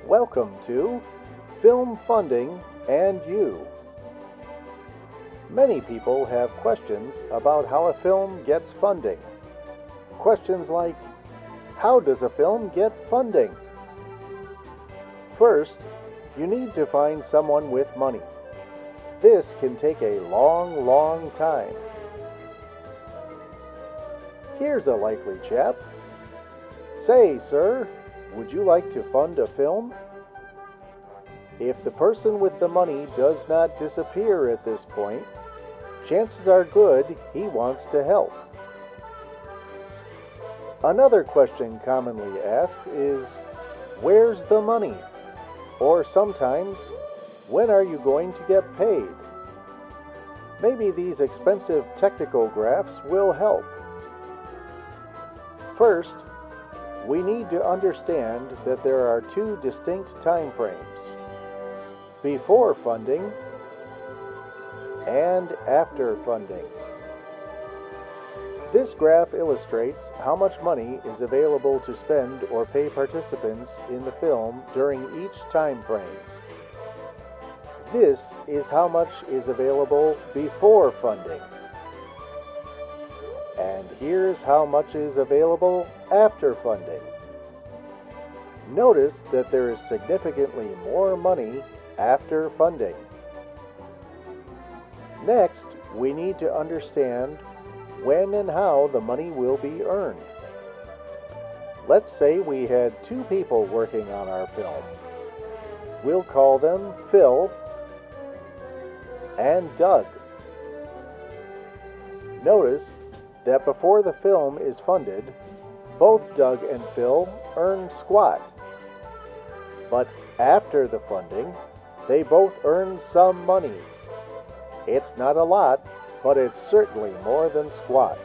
Welcome to Film Funding and You. Many people have questions about how a film gets funding. Questions like, how does a film get funding? First, you need to find someone with money. This can take a long time. Here's a likely chap. Say, sir, would you like to fund a film? If the person with the money does not disappear at this point, chances are good he wants to help. Another question commonly asked is, where's the money? Or sometimes, when are you going to get paid? Maybe these expensive technical graphs will help. First, we need to understand that there are two distinct time frames: before funding and after funding. This graph illustrates how much money is available to spend or pay participants in the film during each time frame. This is how much is available before funding. And here's how much is available after funding. Notice that there is significantly more money after funding. Next, we need to understand when and how the money will be earned. Let's say we had two people working on our film. We'll call them Phil and Doug. Notice that before the film is funded, both Doug and Phil earn squat. But after the funding, they both earn some money. It's not a lot, but it's certainly more than squat.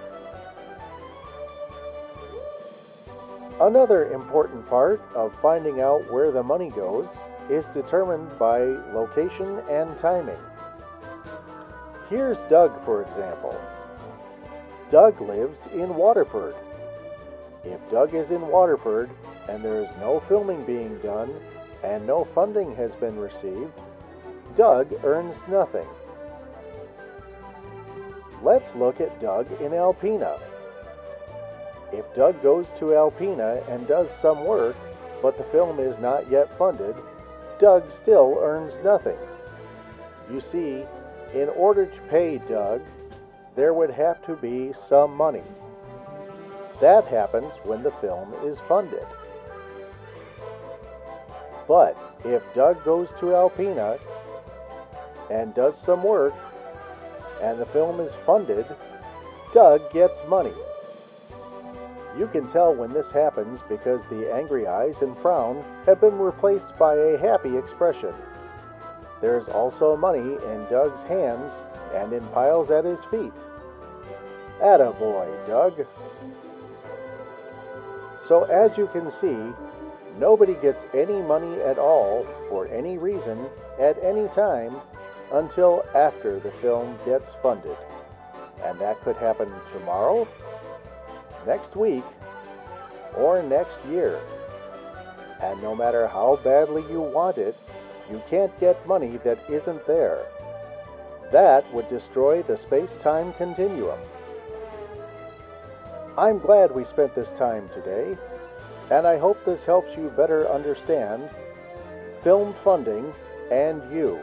Another important part of finding out where the money goes is determined by location and timing. Here's Doug, for example. Doug lives in Waterford. If Doug is in Waterford and there is no filming being done and no funding has been received, Doug earns nothing. Let's look at Doug in Alpena. If Doug goes to Alpena and does some work, but the film is not yet funded, Doug still earns nothing. You see, in order to pay Doug, there would have to be some money. That happens when the film is funded. But if Doug goes to Alpena and does some work, and the film is funded, Doug gets money. You can tell when this happens because the angry eyes and frown have been replaced by a happy expression. There's also money in Doug's hands and in piles at his feet. Attaboy, Doug. So as you can see, nobody gets any money at all for any reason at any time until after the film gets funded. And that could happen tomorrow, next week, or next year. And no matter how badly you want it, you can't get money that isn't there. That would destroy the space-time continuum. I'm glad we spent this time today, and I hope this helps you better understand film funding and you.